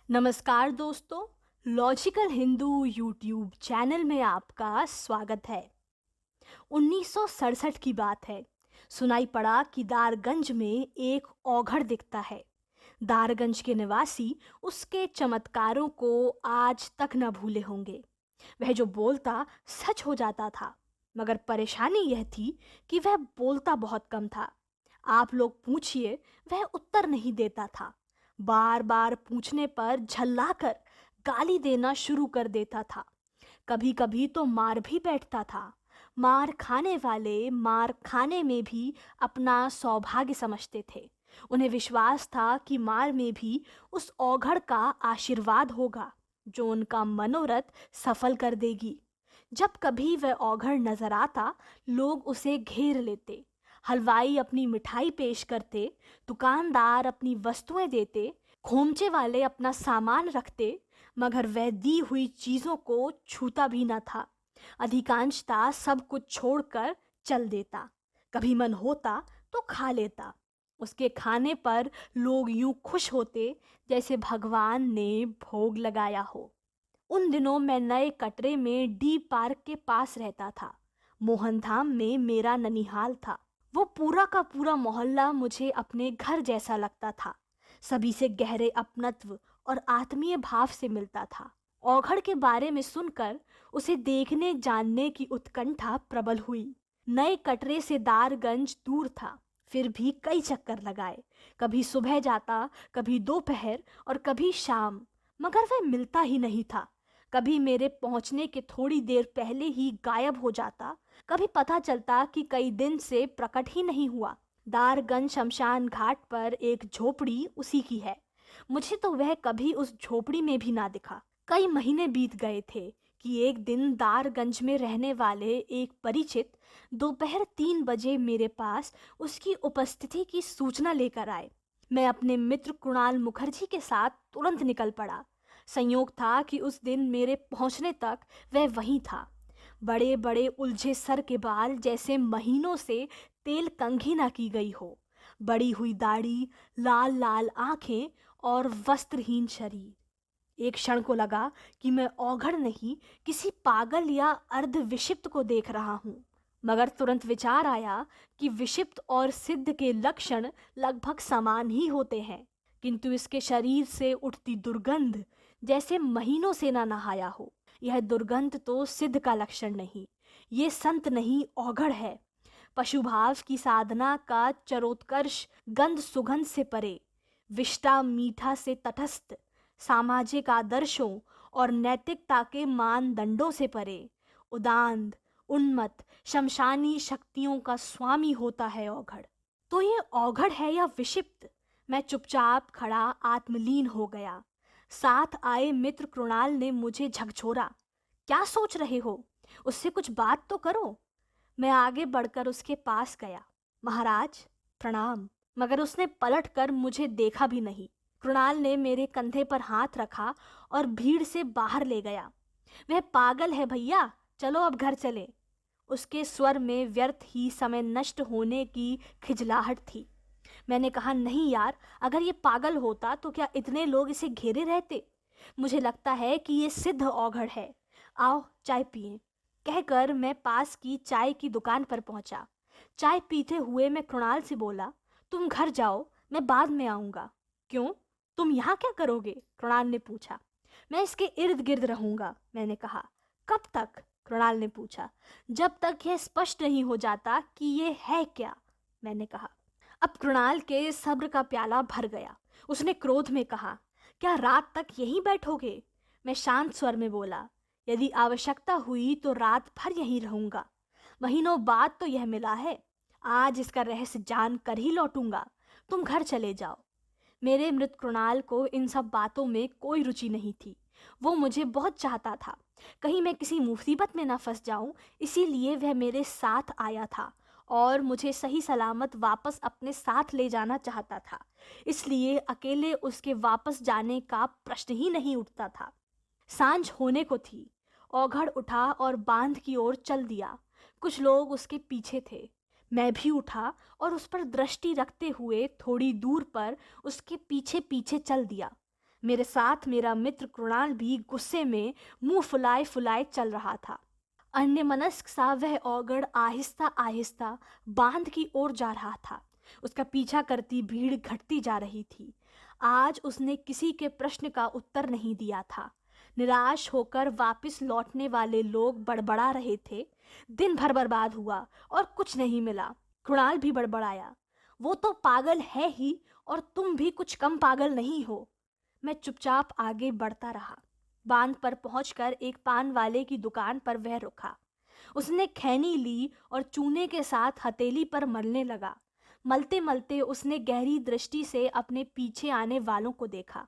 नमस्कार दोस्तों, logical Hindu YouTube channel में आपका स्वागत है। 1967 की बात है। सुनाई पड़ा कि दारगंज में एक औघड़ दिखता है। दारगंज के निवासी उसके चमत्कारों को आज तक न भूले होंगे। वह जो बोलता सच हो जाता था, मगर परेशानी यह थी कि वह बोलता बहुत कम था। आप लोग पूछिए, वह उत्तर नहीं देता था। बार बार पूछने पर झल्लाकर गाली देना शुरू कर देता था। कभी कभी तो मार भी बैठता था। मार खाने वाले मार खाने में भी अपना सौभाग्य समझते थे। उन्हें विश्वास था कि मार में भी उस औघड़ का आशीर्वाद होगा जो उनका मनोरथ सफल कर देगी। जब कभी वह औघड़ नजर आता, लोग उसे घेर लेते। हलवाई अपनी मिठाई पेश करते, दुकानदार अपनी वस्तुएं देते, खोमचे वाले अपना सामान रखते, मगर वह दी हुई चीजों को छूता भी न था। अधिकांशतः सब कुछ छोड़कर चल देता। कभी मन होता तो खा लेता। उसके खाने पर लोग यूं खुश होते जैसे भगवान ने भोग लगाया हो। उन दिनों मैं नए कटरे में डी पार्क के पास रहता था। मोहनधाम में मेरा ननिहाल था। वो पूरा का पूरा मोहल्ला मुझे अपने घर जैसा लगता था। सभी से गहरे अपनत्व और आत्मीय भाव से मिलता था। औघड़ के बारे में सुनकर उसे देखने जानने की उत्कंठा प्रबल हुई। नए कटरे से दारगंज दूर था, फिर भी कई चक्कर लगाए। कभी सुबह जाता, कभी दोपहर और कभी शाम, मगर वह मिलता ही नहीं था। कभी मेरे पहुंचने के थोड़ी देर पहले ही गायब हो जाता, कभी पता चलता कि कई दिन से प्रकट ही नहीं हुआ। दारगंज शमशान घाट पर एक झोपड़ी उसी की है। मुझे तो वह कभी उस झोपड़ी में भी ना दिखा। कई महीने बीत गए थे कि एक दिन दारगंज में रहने वाले एक परिचित दोपहर 3 बजे मेरे पास उसकी उपस्थिति की सूचना लेकर आए। मैं अपने मित्र कुणाल मुखर्जी के साथ तुरंत निकल पड़ा। संयोग था कि उस दिन मेरे पहुंचने तक वह वहीं था। बड़े बड़े उलझे सर के बाल जैसे महीनों से तेल कंघी ना की गई हो, बड़ी हुई दाढ़ी, लाल लाल आंखें और वस्त्रहीन शरीर। एक क्षण को लगा कि मैं औघड़ नहीं, किसी पागल या अर्ध विक्षिप्त को देख रहा हूँ। मगर तुरंत विचार आया कि विक्षिप्त और सिद्ध के लक्षण लगभग समान ही होते हैं, किंतु इसके शरीर से उठती दुर्गंध जैसे महीनों से ना नहाया हो। यह दुर्गंध तो सिद्ध का लक्षण नहीं, ये संत नहीं औघड़ है। पशुभाव की साधना का चरोत्कर्ष गंध सुगंध से परे, विष्टा मीठा से तटस्थ, सामाजिक आदर्शों और नैतिकता के मानदंडों से परे, उदांत, उन्मत्त, शमशानी शक्तियों का स्वामी होता है औघड़। तो ये औघड़ है या विक्षिप्त? मैं चुपचाप खड़ा आत्मलीन हो गया। साथ आए मित्र कृणाल ने मुझे झकझोरा। क्या सोच रहे हो? उससे कुछ बात तो करो। मैं आगे बढ़कर उसके पास गया। महाराज, प्रणाम। मगर उसने पलटकर मुझे देखा भी नहीं। कृणाल ने मेरे कंधे पर हाथ रखा और भीड़ से बाहर ले गया। वह पागल है भैया, चलो अब घर चले। उसके स्वर में व्यर्थ ही समय नष्ट होने की खिजलाहट थी। मैंने कहा, नहीं यार, अगर ये पागल होता तो क्या इतने लोग इसे घेरे रहते? मुझे लगता है कि ये सिद्ध औघड़ है। आओ चाय पिए। कहकर मैं पास की चाय की दुकान पर पहुंचा। चाय पीते हुए मैं कृणाल से बोला, तुम घर जाओ, मैं बाद में आऊंगा। क्यों? तुम यहाँ क्या करोगे? कृणाल ने पूछा। मैं इसके इर्द गिर्द रहूंगा, मैंने कहा। कब तक? कृणाल ने पूछा। जब तक यह स्पष्ट नहीं हो जाता कि ये है क्या, मैंने कहा। अब कृणाल के सब्र का प्याला भर गया। उसने क्रोध में कहा, क्या रात तक यहीं बैठोगे? मैं शांत स्वर में बोला, यदि आवश्यकता हुई तो रात भर यहीं रहूंगा। महीनों बाद तो यह मिला है, आज इसका रहस्य जान कर ही लौटूंगा। तुम घर चले जाओ। मेरे मृत कृणाल को इन सब बातों में कोई रुचि नहीं थी। वो मुझे बहुत चाहता था, कहीं मैं किसी मुसीबत में न फंस जाऊं, इसीलिए वह मेरे साथ आया था और मुझे सही सलामत वापस अपने साथ ले जाना चाहता था। इसलिए अकेले उसके वापस जाने का प्रश्न ही नहीं उठता था। सांझ होने को थी। औघड़ उठा और बांध की ओर चल दिया। कुछ लोग उसके पीछे थे। मैं भी उठा और उस पर दृष्टि रखते हुए थोड़ी दूर पर उसके पीछे पीछे चल दिया। मेरे साथ मेरा मित्र कृणाल भी गुस्से में मुंह फुलाए फुलाए चल रहा था। अन्यमनस्क सा वह औगड़ आहिस्ता आहिस्ता बांध की ओर जा रहा था। उसका पीछा करती भीड़ घटती जा रही थी। आज उसने किसी के प्रश्न का उत्तर नहीं दिया था। निराश होकर वापस लौटने वाले लोग बड़बड़ा रहे थे, दिन भर बर्बाद हुआ और कुछ नहीं मिला। कृणाल भी बड़बड़ाया, वो तो पागल है ही और तुम भी कुछ कम पागल नहीं हो। मैं चुपचाप आगे बढ़ता रहा। बांध पर पहुंचकर एक पान वाले की दुकान पर वह रुका। उसने खैनी ली और चूने के साथ हथेली पर मलने लगा। मलते मलते उसने गहरी दृष्टि से अपने पीछे आने वालों को देखा।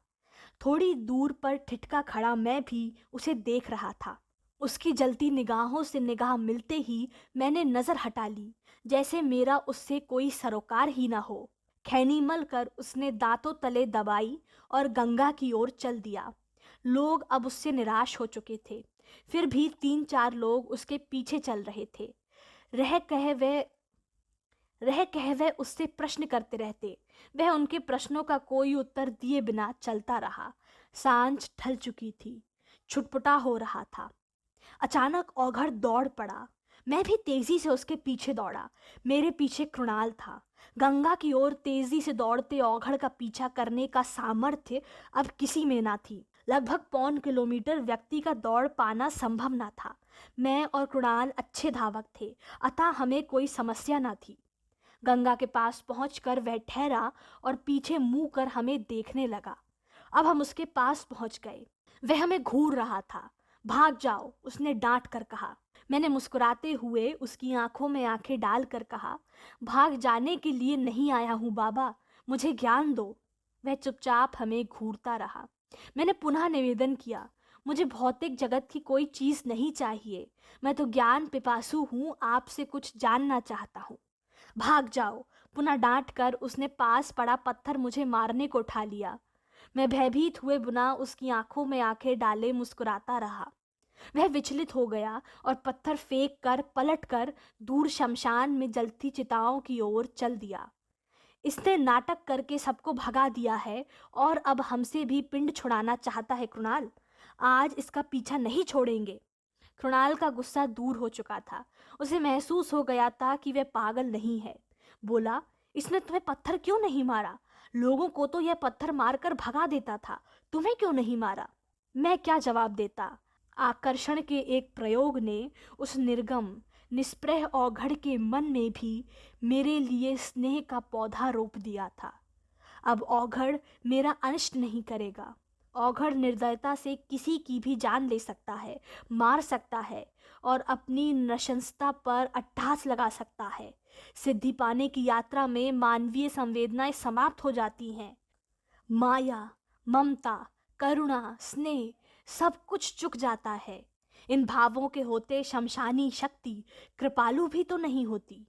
थोड़ी दूर पर ठिठका खड़ा मैं भी उसे देख रहा था। उसकी जलती निगाहों से निगाह मिलते ही मैंने नजर हटा ली, जैसे मेरा उससे कोई सरोकार ही ना हो। खैनी मल कर उसने दांतों तले दबाई और गंगा की ओर चल दिया। लोग अब उससे निराश हो चुके थे, फिर भी 3-4 लोग उसके पीछे चल रहे थे। रह कह वह रह कह वह उससे प्रश्न करते रहते। वह उनके प्रश्नों का कोई उत्तर दिए बिना चलता रहा। सांझ ढल चुकी थी, छुटपुटा हो रहा था। अचानक औघड़ दौड़ पड़ा। मैं भी तेजी से उसके पीछे दौड़ा। मेरे पीछे कृणाल था। गंगा की ओर तेजी से दौड़ते औघड़ का पीछा करने का सामर्थ्य अब किसी में ना थी। लगभग 1.25 किलोमीटर व्यक्ति का दौड़ पाना संभव ना था। मैं और कृणाल अच्छे धावक थे, अतः हमें कोई समस्या ना थी। गंगा के पास पहुंचकर वह ठहरा और पीछे मुंह कर हमें देखने लगा। अब हम उसके पास पहुंच गए। वह हमें घूर रहा था। भाग जाओ, उसने डांट कर कहा। मैंने मुस्कुराते हुए उसकी आंखों में आंखें डालकर कहा, भाग जाने के लिए नहीं आया हूं बाबा, मुझे ज्ञान दो। वह चुपचाप हमें घूरता रहा। मैंने पुनः निवेदन किया, मुझे भौतिक जगत की कोई चीज नहीं चाहिए, मैं तो ज्ञान पिपासु हूं, आपसे कुछ जानना चाहता हूं। भाग जाओ, पुनः डांट कर उसने पास पड़ा पत्थर मुझे मारने को उठा लिया। मैं भयभीत हुए बिना उसकी आंखों में आंखें डाले मुस्कुराता रहा। वह विचलित हो गया और पत्थर फेंक कर पलट कर दूर शमशान में जलती चिताओं की ओर चल दिया। इसने नाटक करके सबको भगा दिया है और अब हमसे भी पिंड छुड़ाना चाहता है कृणाल। आज इसका पीछा नहीं छोड़ेंगे। कृणाल का गुस्सा दूर हो चुका था। उसे महसूस हो गया था कि वह पागल नहीं है। बोला, इसने तुम्हें पत्थर क्यों नहीं मारा? लोगों को तो यह पत्थर मारकर भगा देता था, तुम्हें क्यों नहीं मारा? मैं क्या जवाब देता? आकर्षण के एक प्रयोग ने उस निर्गम निस्पृह औघड़ के मन में भी मेरे लिए स्नेह का पौधा रोप दिया था। अब औघड़ मेरा अनिष्ट नहीं करेगा। औघड़ निर्दयता से किसी की भी जान ले सकता है, मार सकता है और अपनी नृशंसता पर अट्टहास लगा सकता है। सिद्धि पाने की यात्रा में मानवीय संवेदनाएं समाप्त हो जाती हैं। माया, ममता, करुणा, स्नेह सब कुछ चुक जाता है। इन भावों के होते शमशानी शक्ति कृपालु भी तो नहीं होती।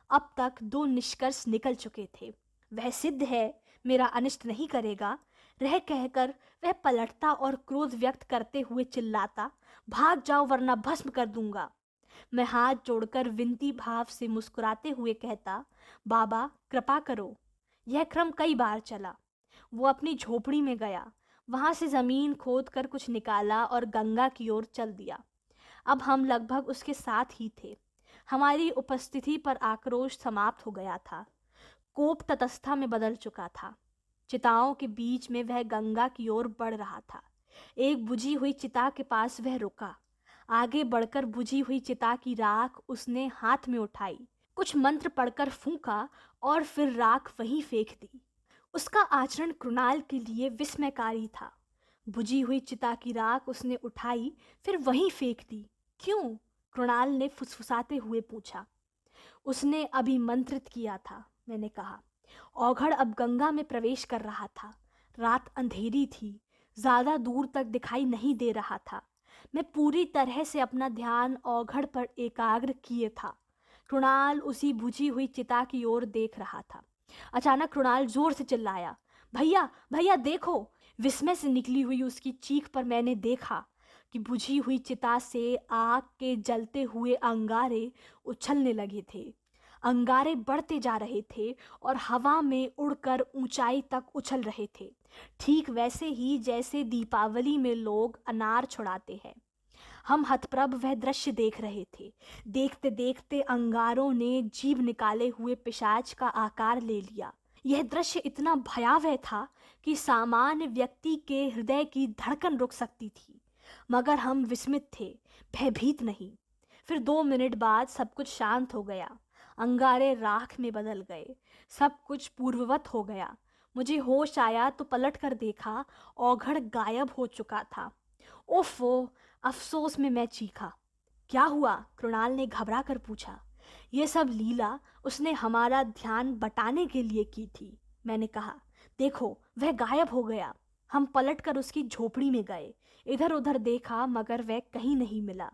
अब तक 2 निष्कर्ष निकल चुके थे। वह सिद्ध है, मेरा अनिष्ट नहीं करेगा। रह कहकर वह पलटता और क्रोध व्यक्त करते हुए चिल्लाता, भाग जाओ वरना भस्म कर दूंगा। मैं हाथ जोड़कर विनती भाव से मुस्कुराते हुए कहता, बाबा कृपा करो। यह क्रम कई बार चला। वो अपनी झोपड़ी में गया, वहां से जमीन खोद कर कुछ निकाला और गंगा की ओर चल दिया। अब हम लगभग उसके साथ ही थे। हमारी उपस्थिति पर आक्रोश समाप्त हो गया था। कोप तटस्था में बदल चुका था। चिताओं के बीच में वह गंगा की ओर बढ़ रहा था। एक बुझी हुई चिता के पास वह रुका। आगे बढ़कर बुझी हुई चिता की राख उसने हाथ में उठाई, कुछ मंत्र पढ़कर फूंका और फिर राख वहीं फेंक दी। उसका आचरण कृणाल के लिए विस्मयकारी था। बुझी हुई चिता की राख उसने उठाई, फिर वहीं फेंक दी। क्यों? कृणाल ने फुसफुसाते हुए पूछा। उसने अभिमंत्रित किया था, मैंने कहा। औघड़ अब गंगा में प्रवेश कर रहा था। रात अंधेरी थी, ज्यादा दूर तक दिखाई नहीं दे रहा था। मैं पूरी तरह से अपना ध्यान औघड़ पर एकाग्र किए था। कृणाल उसी बुझी हुई चिता की ओर देख रहा था। अचानक कृणाल जोर से चिल्लाया, भैया भैया देखो! विस्मय से निकली हुई उसकी चीख पर मैंने देखा कि बुझी हुई चिता से आग के जलते हुए अंगारे उछलने लगे थे। अंगारे बढ़ते जा रहे थे और हवा में उड़कर ऊंचाई तक उछल रहे थे, ठीक वैसे ही जैसे दीपावली में लोग अनार छुड़ाते हैं। हम हतप्रभ वह दृश्य देख रहे थे। देखते देखते अंगारों ने जीभ निकाले हुए पिशाच का आकार ले लिया। यह दृश्य इतना भयावह था कि सामान्य व्यक्ति के हृदय की धड़कन रुक सकती थी, मगर हम विस्मित थे, भयभीत नहीं। फिर 2 मिनट बाद सब कुछ शांत हो गया। अंगारे राख में बदल गए, सब कुछ पूर्ववत हो गया। मुझे होश आया तो पलट कर देखा, औघड़ गायब हो चुका था। ओफो! अफसोस में मैं चीखा। क्या हुआ? कृणाल ने घबरा कर पूछा। ये सब लीला उसने हमारा ध्यान बटाने के लिए की थी, मैंने कहा। देखो, वह गायब हो गया। हम पलटकर उसकी झोपड़ी में गए, इधर उधर देखा मगर वह कहीं नहीं मिला।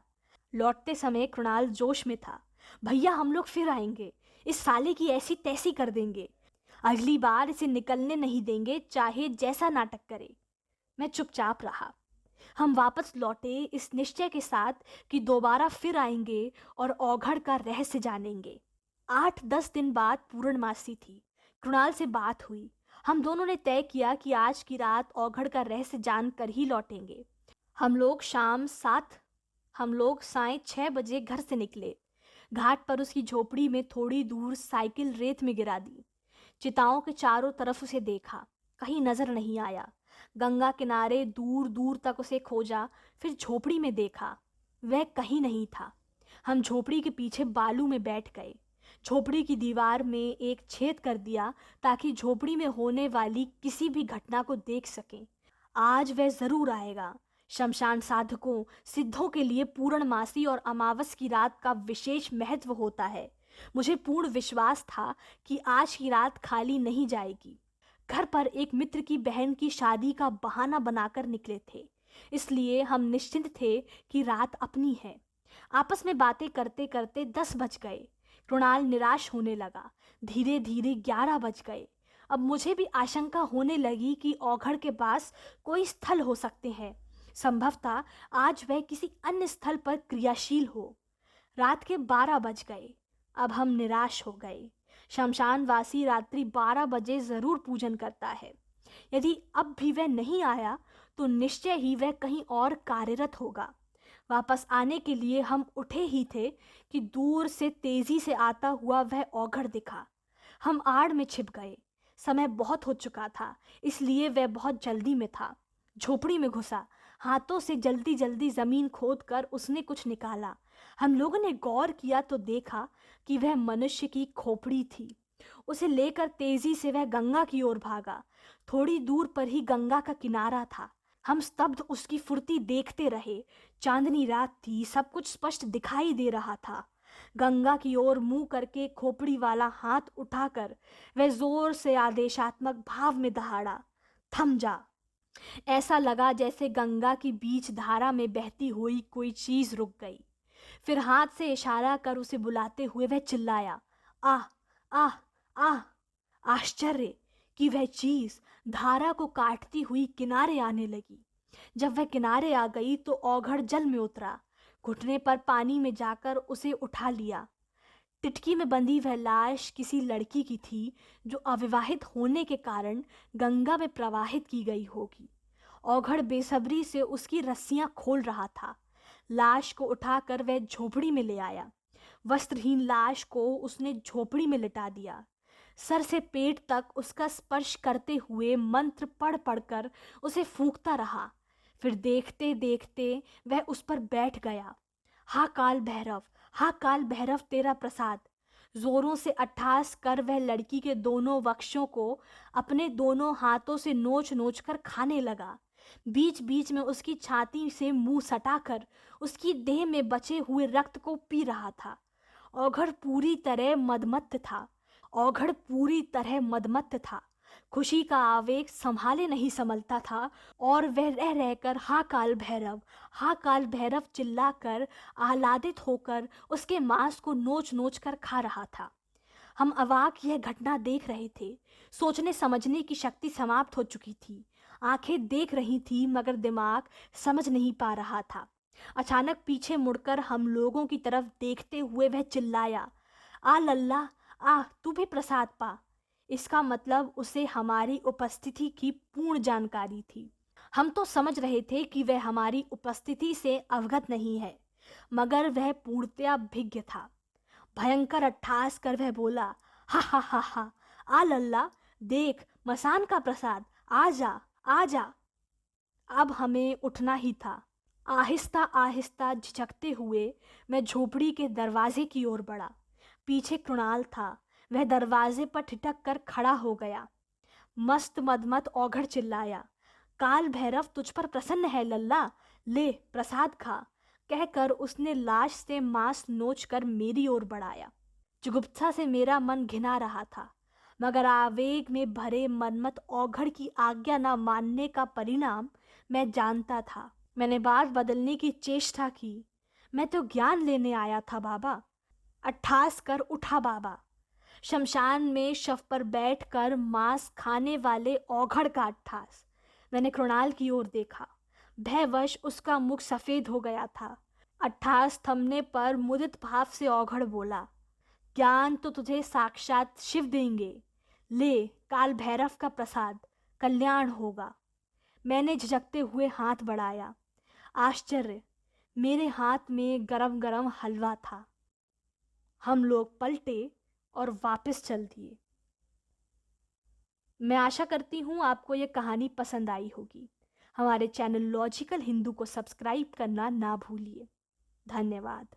लौटते समय कृणाल जोश में था। भैया, हम लोग फिर आएंगे, इस साले की ऐसी तैसी कर देंगे। अगली बार इसे निकलने नहीं देंगे, चाहे जैसा नाटक करे। मैं चुपचाप रहा। हम वापस लौटे इस निश्चय के साथ कि दोबारा फिर आएंगे और औघड़ का रहस्य जानेंगे। 8-10 दिन बाद पूर्णमासी थी। कृणाल से बात हुई। हम दोनों ने तय किया कि आज की रात औघड़ का रहस्य जानकर ही लौटेंगे। हम लोग हम लोग साय 6 बजे घर से निकले। घाट पर उसकी झोपड़ी में थोड़ी दूर साइकिल रेत में गिरा दी। चिताओं के चारों तरफ उसे देखा, कहीं नजर नहीं आया। गंगा किनारे दूर दूर तक उसे खोजा, फिर झोपड़ी में देखा, वह कहीं नहीं था। हम झोपड़ी के पीछे बालू में बैठ गए। झोपड़ी की दीवार में एक छेद कर दिया ताकि झोपड़ी में होने वाली किसी भी घटना को देख सकें। आज वह जरूर आएगा। शमशान साधकों, सिद्धों के लिए पूर्णमासी और अमावस की रात का विशेष महत्व होता है। मुझे पूर्ण विश्वास था कि आज की रात खाली नहीं जाएगी। घर पर एक मित्र की बहन की शादी का बहाना बनाकर निकले थे, इसलिए हम निश्चिंत थे कि रात अपनी है। आपस में बातें करते करते 10 बज गए। कृणाल निराश होने लगा। धीरे धीरे 11 बज गए। अब मुझे भी आशंका होने लगी कि औघड़ के पास कोई स्थल हो सकते हैं। संभवतः आज वह किसी अन्य स्थल पर क्रियाशील हो। रात के 12 बज गए। अब हम निराश हो गए। शमशानवासी रात्रि 12 बजे जरूर पूजन करता है। यदि अब भी वह नहीं आया तो निश्चय ही वह कहीं और कार्यरत होगा। वापस आने के लिए हम उठे ही थे कि दूर से तेजी से आता हुआ वह औघड़ दिखा। हम आड़ में छिप गए। समय बहुत हो चुका था, इसलिए वह बहुत जल्दी में था। झोपड़ी में घुसा। हाथों से जल्दी जल्दी जमीन खोद कर उसने कुछ निकाला। हम लोगों ने गौर किया तो देखा कि वह मनुष्य की खोपड़ी थी। उसे लेकर तेजी से वह गंगा की ओर भागा। थोड़ी दूर पर ही गंगा का किनारा था। हम स्तब्ध उसकी फुर्ती देखते रहे। चांदनी रात थी, सब कुछ स्पष्ट दिखाई दे रहा था। गंगा की ओर मुंह करके खोपड़ी वाला हाथ उठाकर वह जोर से आदेशात्मक भाव में दहाड़ा, थम जा। ऐसा लगा जैसे गंगा की बीच धारा में बहती हुई कोई चीज रुक गई। फिर हाथ से इशारा कर उसे बुलाते हुए वह चिल्लाया, आह आह आह। आश्चर्य कि वह चीज धारा को काटती हुई किनारे आने लगी। जब वह किनारे आ गई तो औघड़ जल में उतरा। घुटने पर पानी में जाकर उसे उठा लिया। टिटकी में बंधी वह लाश किसी लड़की की थी जो अविवाहित होने के कारण गंगा में प्रवाहित की गई होगी। औघड़ बेसब्री से उसकी रस्सियां खोल रहा था। लाश को उठाकर वह झोपड़ी में ले आया। वस्त्रहीन लाश को उसने झोपड़ी में लिटा दिया। सर से पेट तक उसका स्पर्श करते हुए मंत्र पढ़ पढ़कर उसे फूंकता रहा। फिर देखते देखते वह उस पर बैठ गया। हा काल भैरव, हा काल भैरव तेरा प्रसाद। जोरों से अट्ठास कर वह लड़की के दोनों वक्षों को अपने दोनों हाथों से नोच नोच कर खाने लगा। बीच बीच में उसकी छाती से मुंह सटाकर उसकी देह में बचे हुए रक्त को पी रहा था। औघड़ पूरी तरह मदमत्त था। औघड़ पूरी तरह मदमत्त था। खुशी का आवेग संभाले नहीं संभलता था और वह रह रहकर हा काल भैरव चिल्लाकर आह्लादित होकर उसके मांस को नोच नोच कर खा रहा था। हम अवाक यह घटना देख रहे थे। सोचने समझने की शक्ति समाप्त हो चुकी थी। आंखें देख रही थी मगर दिमाग समझ नहीं पा रहा था। अचानक पीछे मुड़कर हम लोगों की तरफ देखते हुए वह चिल्लाया, आ लल्ला, तू भी प्रसाद पा। इसका मतलब उसे हमारी उपस्थिति की पूर्ण जानकारी थी। हम तो समझ रहे थे कि वह हमारी उपस्थिति से अवगत नहीं है, मगर वह पूर्णतया भिज्ञ था। भयंकर अट्टहास कर वह बोला, हा हा हा हा, आ लल्ला, देख मसान का प्रसाद, आ जा, आ जा। अब हमें उठना ही था। आहिस्ता आहिस्ता झिझकते हुए मैं झोपड़ी के दरवाजे की ओर बढ़ा। पीछे कृणाल था। वह दरवाजे पर ठिठक कर खड़ा हो गया। मस्त मदमत औघड़ चिल्लाया, काल भैरव तुझ पर प्रसन्न है लल्ला, ले प्रसाद खा। कहकर उसने लाश से मांस नोच कर मेरी ओर बढ़ाया। जुगुप्सा से मेरा मन घिना रहा था, मगर आवेग में भरे मनमत औघड़ की आज्ञा न मानने का परिणाम मैं जानता था। मैंने बात बदलने की चेष्टा की। मैं तो ज्ञान लेने आया था बाबा। अट्ठास कर उठा बाबा। शमशान में शव पर बैठकर मांस खाने वाले औघड़ का अट्ठास। मैंने कृणाल की ओर देखा। भयवश उसका मुख सफेद हो गया था। अट्ठास थमने पर मुदित भाव से औघड़ बोला, ज्ञान तो तुझे साक्षात शिव देंगे। ले काल भैरव का प्रसाद, कल्याण होगा। मैंने झिझकते हुए हाथ बढ़ाया। आश्चर्य, मेरे हाथ में गरम गरम हलवा था। हम लोग पलटे और वापस चल दिए। मैं आशा करती हूँ आपको ये कहानी पसंद आई होगी। हमारे चैनल लॉजिकल हिंदू को सब्सक्राइब करना ना भूलिए। धन्यवाद।